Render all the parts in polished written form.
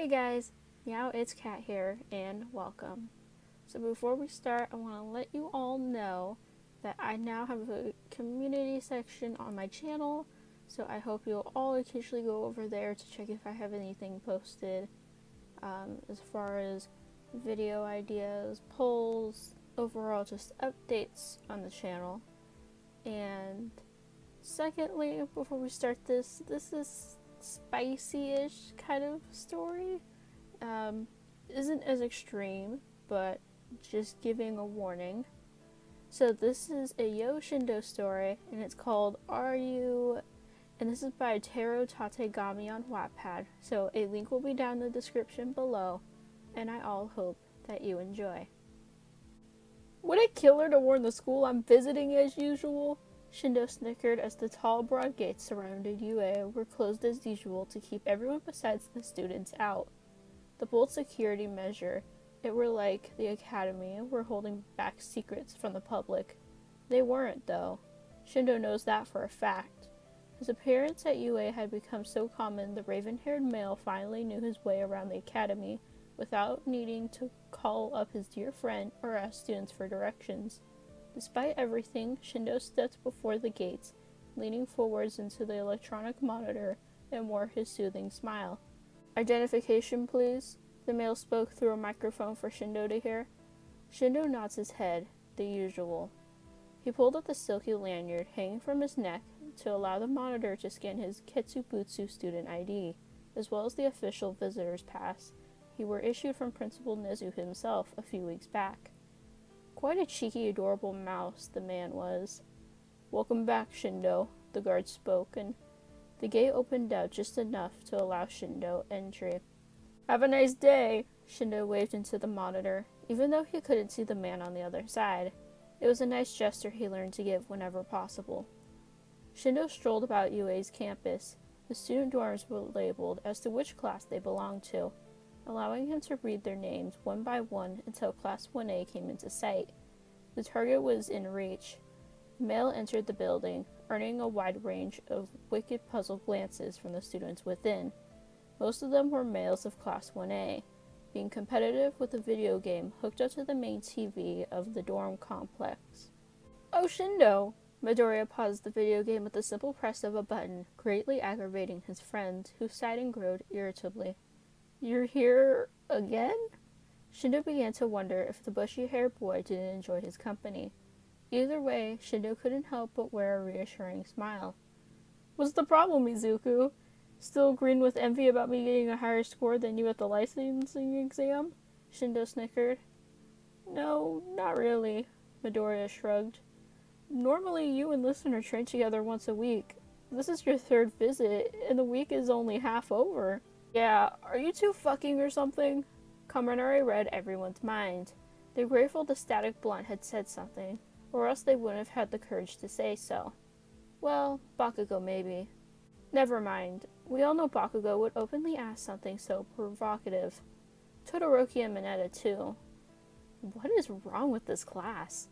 Hey guys, Meow, it's Kat here, and welcome. So before we start, I want to let you all know that I now have a community section on my channel, so I hope you'll all occasionally go over there to check if I have anything posted, as far as video ideas, polls, overall just updates on the channel. And secondly, before we start this is spicy-ish kind of story. Isn't as extreme, but just giving a warning. So this is a Shindo story, and it's called Are You... And this is by TeruTategami on Wattpad, so a link will be down in the description below, and I all hope that you enjoy. Would it kill her to warn the school I'm visiting as usual? Shindo snickered as the tall, broad gates surrounding UA were closed as usual to keep everyone besides the students out. The bold security measure, it were like the academy were holding back secrets from the public. They weren't, though. Shindo knows that for a fact. His appearance at UA had become so common the raven-haired male finally knew his way around the academy without needing to call up his dear friend or ask students for directions. Despite everything, Shindo stepped before the gates, leaning forwards into the electronic monitor and wore his soothing smile. Identification, please, the male spoke through a microphone for Shindo to hear. Shindo nods his head, the usual. He pulled up the silky lanyard hanging from his neck to allow the monitor to scan his Ketsubutsu student ID, as well as the official visitor's pass he were issued from Principal Nezu himself a few weeks back. Quite a cheeky, adorable mouse the man was. Welcome back, Shindo, the guard spoke, and the gate opened out just enough to allow Shindo entry. Have a nice day, Shindo waved into the monitor, even though he couldn't see the man on the other side. It was a nice gesture he learned to give whenever possible. Shindo strolled about UA's campus. The student dorms were labeled as to which class they belonged to, allowing him to read their names one by one until Class 1A came into sight. The target was in reach. The male entered the building, earning a wide range of wicked puzzled glances from the students within. Most of them were males of Class 1A, being competitive with a video game hooked up to the main TV of the dorm complex. Oh, Shindo! Midoriya paused the video game with the simple press of a button, greatly aggravating his friend, who sighed and growled irritably. You're here again? Shindo began to wonder if the bushy-haired boy didn't enjoy his company. Either way, Shindo couldn't help but wear a reassuring smile. What's the problem, Izuku? Still green with envy about me getting a higher score than you at the licensing exam? Shindo snickered. No, not really, Midoriya shrugged. Normally, you and Listener train together once a week. This is your third visit, and the week is only half over. Yeah, are you two fucking or something? Kaminari read everyone's mind. They're grateful the static blunt had said something, or else they wouldn't have had the courage to say so. Well, Bakugo maybe. Never mind. We all know Bakugo would openly ask something so provocative. Todoroki and Mineta too. What is wrong with this class?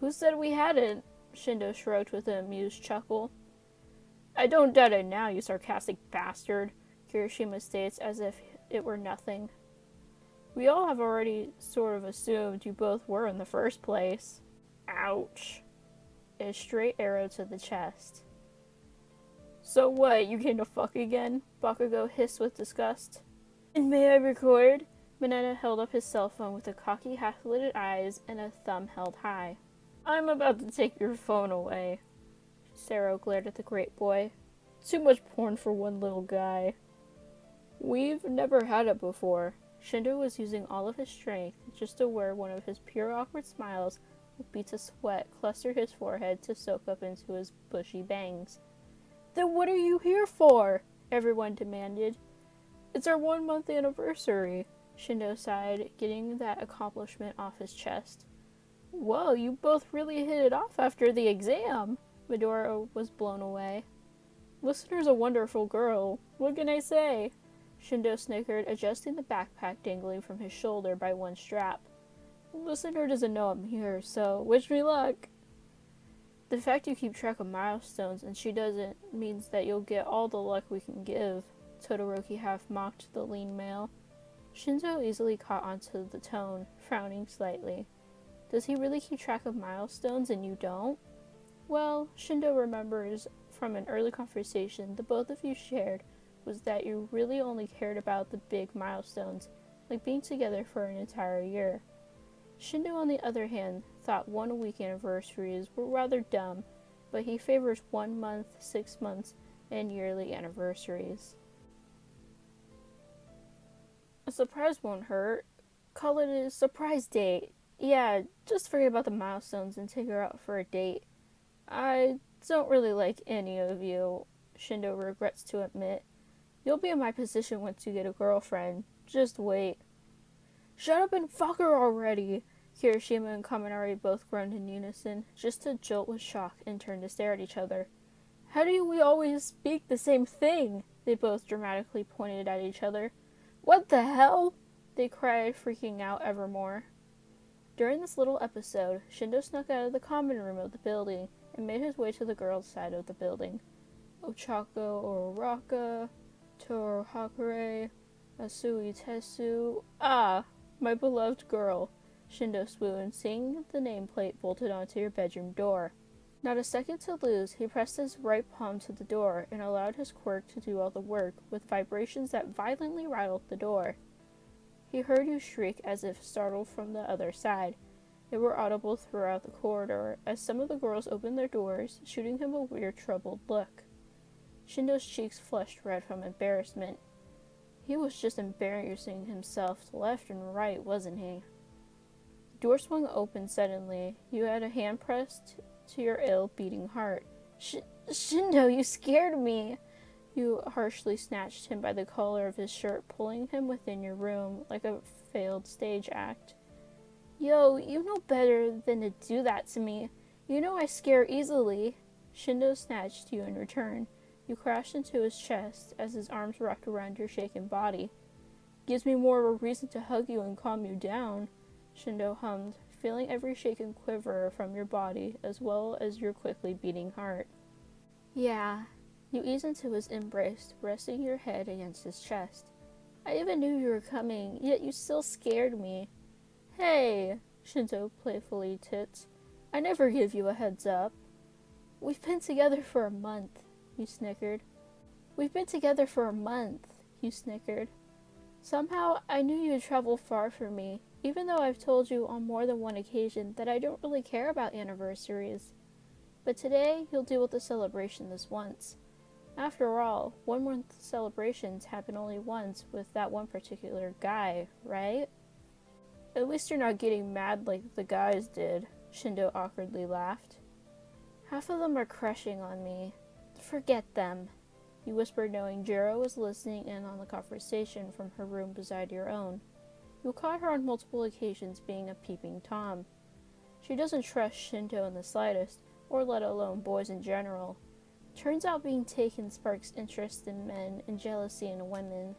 Who said we hadn't? Shindo shrugged with an amused chuckle. I don't doubt it now, you sarcastic bastard, Kirishima states as if it were nothing. We all have already sort of assumed you both were in the first place. Ouch. A straight arrow to the chest. So what, you came to fuck again? Bakugo hissed with disgust. And may I record? Mineta held up his cell phone with a cocky, half-lidded eyes and a thumb held high. I'm about to take your phone away. Sero glared at the great boy. Too much porn for one little guy. We've never had it before. Shindo was using all of his strength just to wear one of his pure awkward smiles with beads of sweat cluster his forehead to soak up into his bushy bangs. Then what are you here for? Everyone demanded. It's our 1-month anniversary, Shindo sighed, getting that accomplishment off his chest. Whoa, you both really hit it off after the exam. Midoriya was blown away. Listener's a wonderful girl. What can I say? Shindo snickered, adjusting the backpack dangling from his shoulder by one strap. Listener doesn't know I'm here, so wish me luck. The fact you keep track of milestones and she doesn't means that you'll get all the luck we can give. Todoroki half mocked the lean male. Shindo easily caught onto the tone, frowning slightly. Does he really keep track of milestones and you don't? Well, Shindo remembers from an early conversation the both of you shared was that you really only cared about the big milestones, like being together for an entire year. Shindo, on the other hand, thought 1 week anniversaries were rather dumb, but he favors 1 month, 6 months, and yearly anniversaries. A surprise won't hurt. Call it a surprise date. Yeah, just forget about the milestones and take her out for a date. I don't really like any of you, Shindo regrets to admit. You'll be in my position once you get a girlfriend. Just wait. Shut up and fuck her already! Kirishima and Kaminari both groaned in unison, just a jolt with shock, and turned to stare at each other. How do we always speak the same thing? They both dramatically pointed at each other. What the hell? They cried, freaking out ever more. During this little episode, Shindo snuck out of the common room of the building and made his way to the girls' side of the building. Ochako Oraka, Toro Hakure, Asui Tesu. Ah, my beloved girl, Shindo swooned, seeing the nameplate bolted onto your bedroom door. Not a second to lose, he pressed his right palm to the door and allowed his quirk to do all the work with vibrations that violently rattled the door. He heard you shriek as if startled from the other side. They were audible throughout the corridor as some of the girls opened their doors, shooting him a weird, troubled look. Shindo's cheeks flushed red from embarrassment. He was just embarrassing himself left and right, wasn't he? The door swung open suddenly. You had a hand pressed to your ill-beating heart. Shindo, you scared me! You harshly snatched him by the collar of his shirt, pulling him within your room like a failed stage act. Yo, you know better than to do that to me. You know I scare easily. Shindo snatched you in return. You crashed into his chest as his arms wrapped around your shaken body. Gives me more of a reason to hug you and calm you down, Shindo hummed, feeling every shake and quiver from your body as well as your quickly beating heart. Yeah. You eased into his embrace, resting your head against his chest. I even knew you were coming, yet you still scared me. Hey, Shindo playfully tits. I never give you a heads up. We've been together for a month, you snickered. We've been together for a month, you snickered. Somehow, I knew you'd travel far for me, even though I've told you on more than one occasion that I don't really care about anniversaries. But today, you'll deal with the celebration this once. After all, 1 month celebrations happen only once with that one particular guy, right? At least you're not getting mad like the guys did, Shindo awkwardly laughed. Half of them are crushing on me. Forget them, you whispered, knowing Jiro was listening in on the conversation from her room beside your own. You caught her on multiple occasions being a peeping Tom. She doesn't trust Shindo in the slightest, or let alone boys in general. Turns out being taken sparks interest in men and jealousy in women.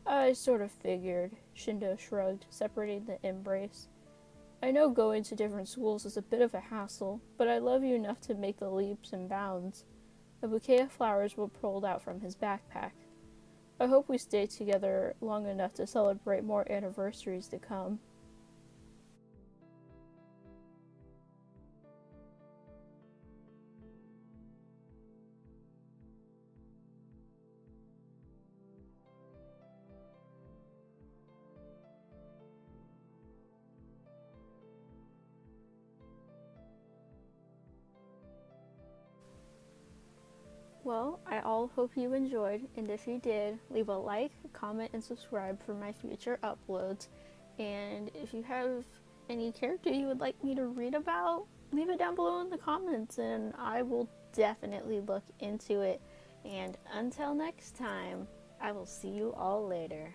I sort of figured, Shindo shrugged, separating the embrace. I know going to different schools is a bit of a hassle, but I love you enough to make the leaps and bounds. A bouquet of flowers were pulled out from his backpack. I hope we stay together long enough to celebrate more anniversaries to come. Well, I all hope you enjoyed, and if you did, leave a like, comment, and subscribe for my future uploads. And if you have any character you would like me to read about, leave it down below in the comments, and I will definitely look into it. And until next time, I will see you all later.